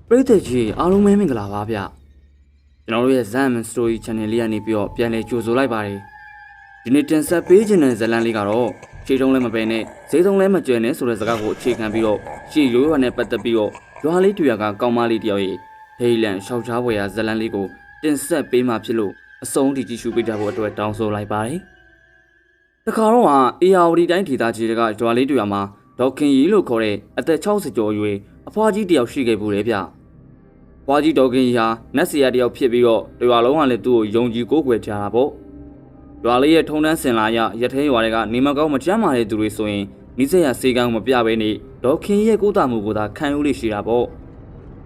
ပရိသတ်ကြီးအားလုံးပဲမင်္ဂလာပါဗျကျွန်တော်တို့ရဲ့ Zam Story Channel လေးကနေပြီးတော့ပြန်လည်ကြိုဆိုလိုက်ပါတယ်ဒီနေ့တင်ဆက်ပေးခြင်းတဲ့ဇာတ်လမ်းလေးကတော့ခြေထုံးလည်းမပဲနဲ့ဈေးထုံးလည်းမကျွဲနဲ့ဆိုတဲ့စကားကိုအခြေခံပြီးတော့ရှေ့ရိုးရွာနဲ့ပတ်သက်ပြီးတော့ရွာလေးတူရကကောင်းမလေးတယောက်ရဲ့ဟေးလန်ရှောက်ချားပွဲရာဇာတ်လမ်းလေးကိုတင်ဆက်ပေးမှဖြစ်လို့အဆုံးထိကြည့်ရှုပေးကြဖို့အတွက်တောင်းဆိုလိုက်ပါတယ်တခါတော့အေယာဝတီတိုင်းဒေသကြီးကရွာလေးတူရမှာဒေါခင်ကြီးလို့ခေါ်တဲ့အသက်60ကျော်အရွယ်အဖွားကြီးတယောက်ရှိခဲ့ဘူးလေဗျဖွားကြီးဒေါခင်ကြီးဟာနတ်ဆရာတယောက်ဖြစ်ပြီးတော့ရွာလုံးကလည်းသူ့ကိုယုံကြည်ကိုးကွယ်ကြတာပေါ့ရွာလေးရဲ့ထုံတန်းစင်လာရရထဲရွာတွေကနေမကောင်းမကြမ်းမာတဲ့သူတွေဆိုရင်နိစရစေကန်းမပြဘဲနေဒေါခင်ရဲ့ကိုးတာမှုကိုသာခံယူလို့ရှိတာပေါ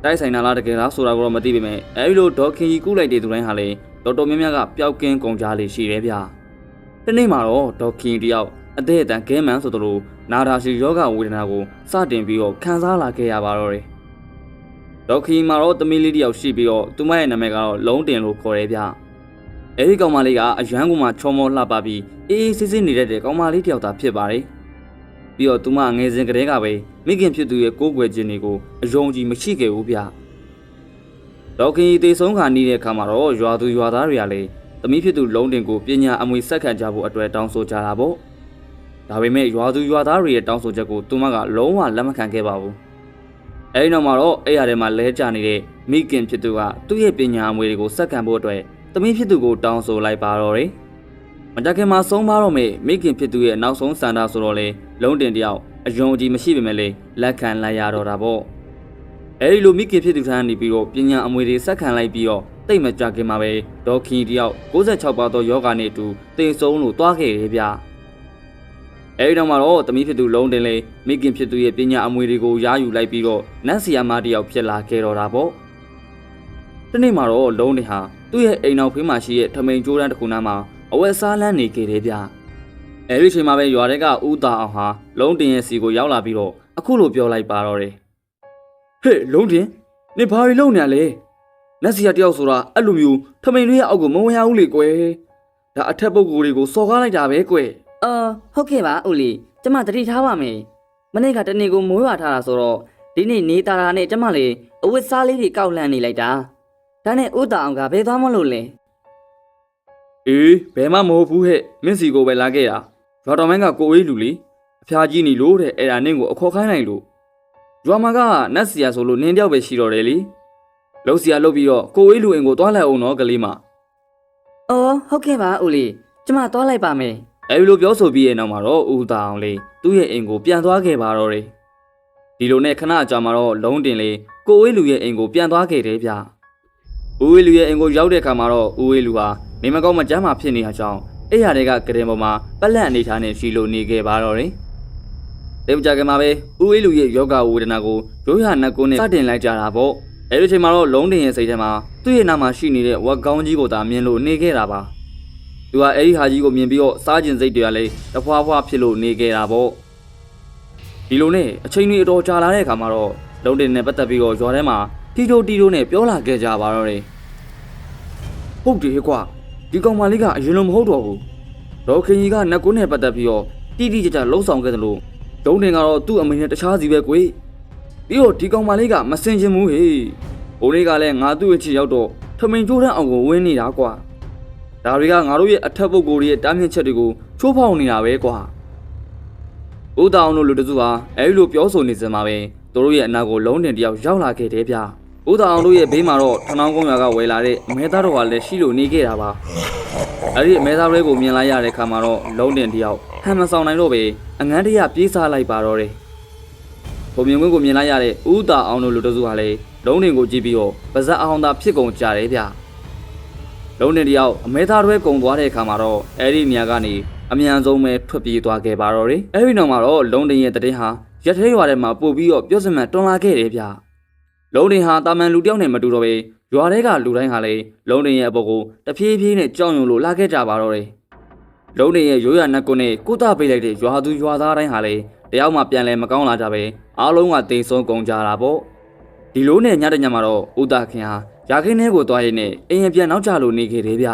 ့တိုက်ဆိုင်နာလားတကယ်လားဆိုတာကိုတော့မသိပေမဲ့အဲဒီလိုဒေါခင်ကြီးကူးလိုက်တဲ့သူတိုင်းဟာလည်းတော်တော်များများကပျောက်ကင်းကုန်ကြလေရှိတယ်ဗျဒီနေ့မှာတော့ဒေါခင်တယောက်အသက်အတန်ခဲမှန်ဆိုသလိုနာတာရှိယောဂဝေဒနာကိုစတင်ပြီးတော့ခံစားလာခဲ့ရပါတော့တယ်ဒေါခင်မှာတော့သမီးလေးတယောက်ရှိပြီးတော့သူမရဲ့နာမည်ကတော့လုံးတင်လို့ခေါ်တယ်ဗျအဲဒီကောင်မလေးကအရန်ကူမှချောမောလှပပြီးအေးအေးဆေးဆေးနေတဲ့ကောင်မလေးတယောက်သာဖြစ်ပါတယ်ပြီးတော့သူမငယ်စဉ်ကတည်းကပဲမိခင်ဖြစ်သူရဲ့ကိုးကွယ်ခြင်းတွေကိုအယုံကြည်မရှိခဲ့ဘူးဗျဒေါခင်တေဆုံးခါနေတဲ့အခါမှာတော့ရွာသူရွာသားတွေကလည်းသမီးဖြစ်သူလုံးတင်ကိုပညာအမွေဆက်ခံကြဖို့အတွက်တောင်းဆိုကြတာပေါ့ဒါပေမဲ့ရွာသူရွာသားတွေရဲ့တောင်းဆိုချက်ကိုသူမကလုံးဝလက်မခံခဲ့ပါဘူးအဲဒီနောက်မှာတော့အဲ့ရထဲမှာလဲကျနေတဲ့မိခင်ဖြစ်သူကသူ့ရဲ့ပညာအမွေတွေကိုဆက်ခံဖို့အတွက်သမီးဖြစ်သူကိုတောင်းဆိုလိုက်ပါတော့တယ်မကြခင်မှာဆုံးပါတော့မေမိခင်ဖြစ်သူရဲ့နောက်ဆုံးစံတာဆိုတော့လေလုံးတင်တယောက်အယုံအကြည်မရှိပေမဲ့လေလက်ခံလိုက်ရတော့တာပေါ့အဲဒီလိုမိခင်ဖြစ်သူထမ်းနေပြီးတော့ပညာအမွေတွေဆက်ခံလိုက်ပြီးတော့တိတ်မကြခင်မှာပဲဒေါခင်တယောက်66ပါသောယောဂနဲ့အတူတေဆုံးလို့တွားခဲ့တယ်ဗျအဲဒီတော့မှတော့သမီးဖြစ်သူလုံးတင်လေမိခင်ဖြစ်သူရဲ့ပညာအမွေတွေကိုရယူလိုက်ပြီးတော့နတ်ဆီယာမတယောက်ဖြစ်လာခဲ့တော့တာပေါ့ဒီနေ့မှာတော့လုံးတင်ဟာသူ့ရဲ့အိမ်နောက်ဖေးမှာရှိတဲ့ထမိန်ကျိုးတန်းတစ်ခုနားမှာအဝက်စားလန်းနေခဲ့တယ်ဗျအဲဒီချိန်မှာပဲရွာထဲကဦးတာအောင်ဟာလုံးတင်ရဲ့စီကိုရောက်လာပြီးတော့အခုလိုပြောလိုက်ပါတော့တယ်ဟေ့လုံးတင်နေဘာတွေလုပ်နေရလဲနတ်ဆီယာတယောက်ဆိုတာအဲ့လိုမျိုးထမိန်တွေရဲ့အောက်ကိုမဝင်ရဘူးလေကွယ်ဒါအထက်ပုဂ္ဂိုလ်တွေကိုစော်ကားလိုက်တာပဲကွယ်ဟုတ်ကဲ့ပါဦးလေးကျမတတိထားပါမယ်မနေ့ကတနေ့ကိုမိုးရွာထားတာဆိုတော့ဒီနေ့နေတာတာနဲ့ကျမလေးအဝတ်စားလေးတွေကောက်လှမ်းနေလိုက်တာဒါနဲ့ဦးတာအောင်ကဘယ်သွားမလို့လဲအေးဘယ်မှမဟုတ်ဘူးဟဲ့မင်းစီကိုပဲလာခဲ့တာရွာတော်မန်းကကိုအေးလူလေအဖျားကြီးနေလို့တဲ့အဲ့ဒါနင့်ကိုအခေါ်ခိုင်းနိုင်လို့ရွာမှာကနတ်စီယာဆိုလို့နင်းတယောက်ပဲရှိတော့တယ်လေလှုပ်စီယာလှုပ်ပြီးတော့ကိုအေးလူအိမ်ကိုတွားလိုက်အောင်နော်ကလေးမဟုတ်ကဲ့ပါဦးလေးကျမသွားလိုက်ပါမယ်အဲဒီလိုပြောဆိုပြီးရဲ့နောက်မှာတော့ဦးတာအောင်လေးသူ့ရဲ့အိမ်ကိုပြန်သွားခဲ့ပါတော့တယ်ဒီလိုနဲ့ခဏကြာမှာတော့လုံးတင်လေးကိုအေးလူရဲ့အိမ်ကိုပြန်သွားခဲ့တယ်ဗျဦးအေးလူရဲ့အိမ်ကိုရောက်တဲ့အခါမှာတော့ဦးအေးလူဟာနေမကောင်းမကျမ်းမာဖြစ်နေတာကြောင့်အဲ့ရတဲ့ကကရင်ပေါ်မှာပလက်အနေထားနဲ့ရှိလို့နေခဲ့ပါတော့တယ်တေမကြခင်မှာပဲဦးအေးလူရဲ့ယောဂဝေဒနာကိုရိုးရနှက်ကုန်းနဲ့စတင်လိုက်ကြတာပေါ့အဲဒီချိန်မှာတော့လုံးတင်ရဲ့စိတ်ထဲမှာသူ့ရဲ့နာမှာရှိနေတဲ့ဝက်ကောင်းကြီးကိုသာမြင်လို့နေခဲ့တာပါသူကအဲ့ဒီဟာကြီးကိုမြင်ပြီးတော့စားကျင်စိတ်တွေကလည်းတဖွာဖွာဖြစ်လို့နေခဲ့တာပေါ့ဒီလိုနဲ့အချိန်ကြီးအတော်ကြာလာတဲ့အခါမှာတော့လုံးတင်နဲ့ပတ်သက်ပြီးတော့ရွာထဲမှာတီတိုနဲ့ပြောလာခဲ့ကြပါတော့တယ်ဟုတ်တယ်ကွာဒီကောင်မလေးကအရင်လိုမဟုတ်တော့ဘူးဒေါခင်ကြီးကနတ်ကုန်းနဲ့ပတ်သက်ပြီးတော့တိကျလှုပ်ဆောင်ခဲ့တယ်လို့လုံးတင်ကတော့သူ့အမေနဲ့တခြားစီပဲကွေပြီးတော့ဒီကောင်မလေးကမစင်ချင်ဘူးဟေ့ဘိုးလေးကလည်းငါသူ့ရဲ့ချစ်ရောက်တော့ထမိန်ကျိုးတန်းအောင်ကိုဝင်းနေတာကွာဒါတွေကငါတို့ရဲ့အထက်ပုဂ္ဂိုလ်ရဲ့တားမြစ်ချက်တွေကိုချိုးဖောက်နေတာပဲကွာဦးတောင်တို့လူတစုဟာအဲဒီလိုပြောဆိုနေစမှာပဲသူတို့ရဲ့အနာကိုလုံးတင်တယောက်ရောက်လာခဲ့တယ်ဗျဦးတောင်တို့ရဲ့ဘေးမှာတော့ထနောင်းကုန်းရွာကဝယ်လာတဲ့အမဲသားတော်ကလည်းရှိလို့နေခဲ့တာပါအဲဒီအမဲသားတွေကိုမြင်လိုက်ရတဲ့အခါမှာတော့လုံးတင်တယောက်ဟန်မဆောင်နိုင်တော့ပဲအငန်းတရပြေးစားလိုက်ပါတော့တယ်ဘုံမြင်ကွင်းကိုမြင်လိုက်ရတဲ့ဦးတောင်တို့လူတစုဟာလည်းလုံးတင်ကိုကြည့်ပြီးတော့ပါဇက်အောင်သာဖြစ်ကုန်ကြတယ်ဗျလုံးတင်တယောက်အမဲသားတွေကုံသွားတဲ့အခါမှာတော့အဲ့ဒီနေရာကနေအမြန်ဆုံးပဲထွက်ပြေးသွားခဲ့ပါတော့တယ်အဲ့ဒီနောက်မှာတော့လုံးတင်ရဲ့တည်င်းဟာရက်ထဲရွာထဲမှာပို့ပြီးတော့ပြောစမှန်တွန်းလာခဲ့တယ်ဗျလုံးတင်ဟာတာမန်လူတယောက်နဲ့မတူတော့ပဲရွာထဲကလူတိုင်းဟာလည်းလုံးတင်ရဲ့အပေါ်ကိုတဖြည်းဖြည်းနဲ့ကြောက်ရွံ့လို့လာခဲ့ကြပါတော့တယ်လုံးတင်ရဲ့ရိုးရာနှက်ကွန်းနဲ့ကိုတာပေးလိုက်တဲ့ရွာသူရွာသားတိုင်းဟာလည်းတယောက်မှပြန်လဲမကောင်းလာကြပဲအားလုံးကတိမ်ဆုံးကုန်ကြတာပေါ့ဒီလိုနဲ့ညတညမှာတော့ဦးတာခင်ဟာရာခင်းထဲကိုသွားရင်းနဲ့အိမ်ပြန်နောက်ကျလို့နေခဲ့တယ်ဗ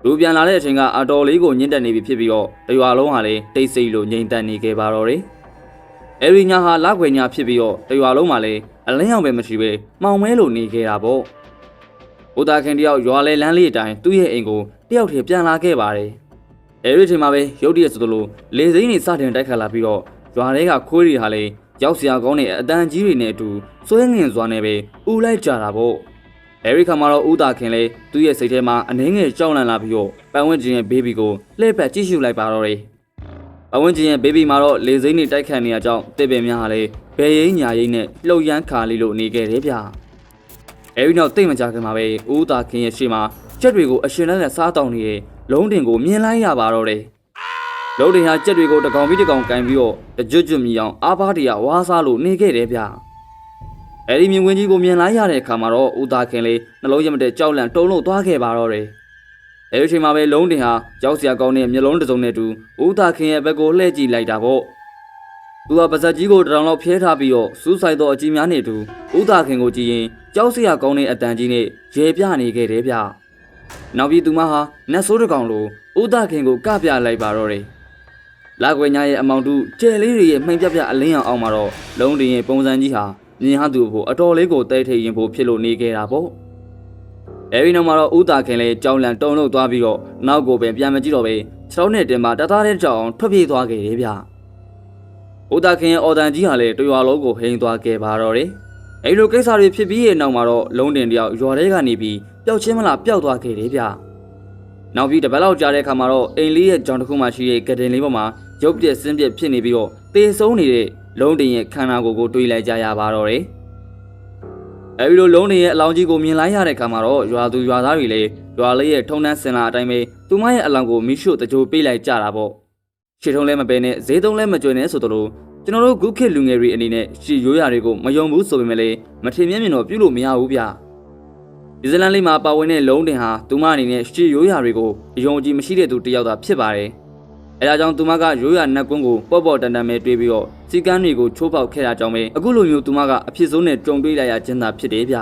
ျလူပြန်လာတဲ့အချိန်ကအတော်လေးကိုညှင်းတက်နေပြီဖြစ်ပြီးတော့တရွာလုံးဟာလည်းတိတ်ဆိတ်လို့ငြိမ်သက်နေခဲ့ပါတော့တယ်အဲဒီညဟာလခွေညဖြစ်ပြီးတော့တရွာလုံးမှာလည်း အလင်းရောင်ပဲမရှိပဲမှောင်မဲလိုနေခဲ့တာပေါ့။ဦးသားခင်တယောက်ရွာလေလမ်းလေးအတိုင်းသူ့ရဲ့အိမ်ကိုတယောက်တည်းပြန်လာခဲ့ပါတယ်။အဲဒီချိန်မှာပဲရုတ်တရက်ဆိုသလိုလေစိမ်းတွေစတင်တိုက်ခတ်လာပြီးတော့ရွာထဲကခွေးတွေဟာလည်းရောက်စရာကောင်းတဲ့အတန်ကြီးတွေနဲ့အတူစွဲငင်စွာနဲ့ပဲဥလိုက်ကြတာပေါ့။အဲဒီခါမှာတော့ဦးသားခင်လည်းသူ့ရဲ့စိတ်ထဲမှာအနှင်းငယ်ကြောက်လန့်လာပြီးတော့ပတ်ဝန်းကျင်ရဲ့ဘေဘီကိုလှည့်ပတ်ကြည့်ရှုလိုက်ပါတော့တယ်။ပတ်ဝန်းကျင်ရဲ့ဘေဘီမှာတော့လေစိမ်းတွေတိုက်ခတ်နေရကြောင်းတစ်ပင်များဟာလည်းဘယ်ရိမ်းညာရိမ်းနဲ့လှုပ်ရမ်းခါလေးလိုနေခဲ့တယ်ဗျ။အဲဒီနောက်တိတ်မကြခင်မှာပဲဦးသားခင်ရဲ့ရှေ့မှာကြက်တွေကိုအရှင်နဲ့စားတောင်းနေတဲ့လုံးတင်ကိုမြင်လိုက်ရပါတော့တယ်။လုံးတင်ဟာကြက်တွေကိုတကောင်ပြီးတကောင်ကန်ပြီးတော့ကြွတ်မြည်အောင်အားပါးတရဝါးစားလို့နေခဲ့တယ်ဗျ။အဲဒီမြင်ကွင်းကြီးကိုမြင်လိုက်ရတဲ့အခါမှာတော့ဦးသားခင်လေးနှလုံးရမတဲ့ကြောက်လန့်တုန်လှုပ်သွားခဲ့ပါတော့တယ်။အဲဒီချိန်မှာပဲလုံးတင်ဟာကြောက်စရာကောင်းတဲ့မျက်လုံးတစ်စုံနဲ့တူဦးသားခင်ရဲ့ဘက်ကိုလှည့်ကြည့်လိုက်တာပေါ့။သူကပါဇက်ကြီးကိုတောင်လောက်ဖျဲထားပြီးတော့စူးဆိုင်သောအကြီးများနဲ့တူဦးသားခင်ကိုကြည့်ရင်ကြောက်စရာကောင်းတဲ့အတန်ကြီးနဲ့ရေပြနေခဲ့တယ်ဗျ။နောက်ပြီးသူမဟာနတ်ဆိုးတစ်ကောင်လိုဦးသားခင်ကိုကပြလိုက်ပါတော့တယ်။လာကွယ်ညာရဲ့အမောင်တူကျဲလေးတွေရဲ့မှိန်ပြပြအလင်းအောင်မှာတော့လုံးတင်ရဲ့ပုံစံကြီးဟာမြင်ဟသူ့ကိုအတော်လေးကိုတဲထိတ်ရင်ဖို့ဖြစ်လို့နေခဲ့တာပေါ့။အဲဒီနောက်မှာတော့ဦးသားခင်လည်းကြောင်လန့်တုံလို့သွားပြီးတော့နောက်ကိုပဲပြန်မကြည့်တော့ပဲခြေထောက်နဲ့တင်မှာတသားတဲ့ကြောင်ထွက်ပြေးသွားခဲ့တယ်ဗျ။ဦးသားခင်ရဲ့အော်တန်ကြီးဟာလည်းတရွာလုံးကိုဟိန်သွားခဲ့ပါတော့တယ်။အဲဒီလိုကိစ္စတွေဖြစ်ပြီးရဲ့နောက်မှာတော့လုံးတင်တယောက်ရွာထဲကနေပြီးပျောက်ချင်းမလားပျောက်သွားခဲ့တယ်ဗျ။နောက်ပြီးတပတ်လောက်ကြာတဲ့အခါမှာတော့အိမ်လေးရဲ့ကြောင်တစ်ခုမှရှိတဲ့ကတင်လေးပေါ်မှာရုပ်ပြက်ဆင်းပြက်ဖြစ်နေပြီးတော့တေဆုံးနေတဲ့လုံးတင်ရဲ့ခန္ဓာကိုယ်ကိုတွေးလိုက်ကြရပါတော့တယ်။အဲဒီလိုလုံးတင်ရဲ့အလောင်းကြီးကိုမြင်လိုက်ရတဲ့အခါမှာတော့ရွာသူရွာသားတွေလည်းရွာလေးရဲ့ထုံနှန်းစင်လာအတိုင်းပဲသူမရဲ့အလောင်းကိုမိရှို့တကြိုပေးလိုက်ကြတာပေါ့။ရှေ့ထုံးလဲမပဲနဲ့ဈေးသုံးလဲမကြွနဲ့ဆိုတော့ကျွန်တော်တို့ဂုခေတ်လူငယ်တွေအနေနဲ့ရှီရိုးရာတွေကိုမယုံဘူးဆိုပေမဲ့လည်းမထင်မြင်တော့ပြုလို့မရဘူးဗျ။ဒီဇလန်လေးမှာပါဝင်တဲ့လုံးတင်ဟာသူမအနေနဲ့ရှီရိုးရာတွေကိုအယုံကြည်မရှိတဲ့သူတစ်ယောက်သာဖြစ်ပါတယ်။အဲဒါကြောင့်သူမကရိုးရာနတ်ကွန်းကိုပေါ့တန်ပဲတွေးပြီးတော့စီကန်းတွေကိုချိုးပေါက်ခဲ့တာကြောင့်ပဲအခုလိုမျိုးသူမကအဖြစ်ဆုံးနဲ့ကြုံတွေ့လိုက်ရခြင်းသာဖြစ်တယ်ဗျ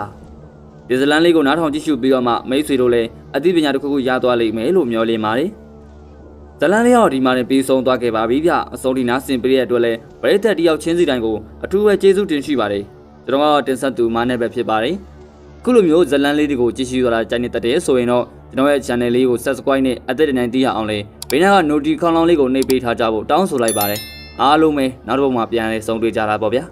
။ဒီဇလန်လေးကိုနားထောင်ကြည့်ရှုပြီးတော့မှမိတ်ဆွေတို့လည်းအသိပညာတစ်ခုခုရသွားလိမ့်မယ်လို့မျှော်လင့်ပါတယ်။ဇလန်လေးရောဒီမှာနဲ့ပြီးဆုံးသွားခဲ့ပါပြီဗျ။အဆုံးဒီနားဆင်ပေးတဲ့အတွက်လည်းပရိသတ်တယောက်ချင်းစီတိုင်းကိုအထူးပဲကျေးဇူးတင်ရှိပါတယ်။ကျွန်တော်ကတင်ဆက်သူမားနဲ့ပဲဖြစ်ပါတယ်။ခုလိုမျိုးဇလန်လေးတွေကိုကြည့်ရှုရတာကြိုက်နေတဲ့ဆိုရင်တော့ကျွန်တော်ရဲ့ channel လေးကို subscribe နဲ့အသက်တနိုင်သိရအောင်လေဘေးနားက notification ခေါင်းလောင်းလေးကိုနှိပ်ပေးထားကြဖို့တောင်းဆိုလိုက်ပါတယ်အားလုံးပဲနောက်တစ်ပုဒ်မှာပြန်လည်ဆုံတွေ့ကြတာပေါ့ဗျာ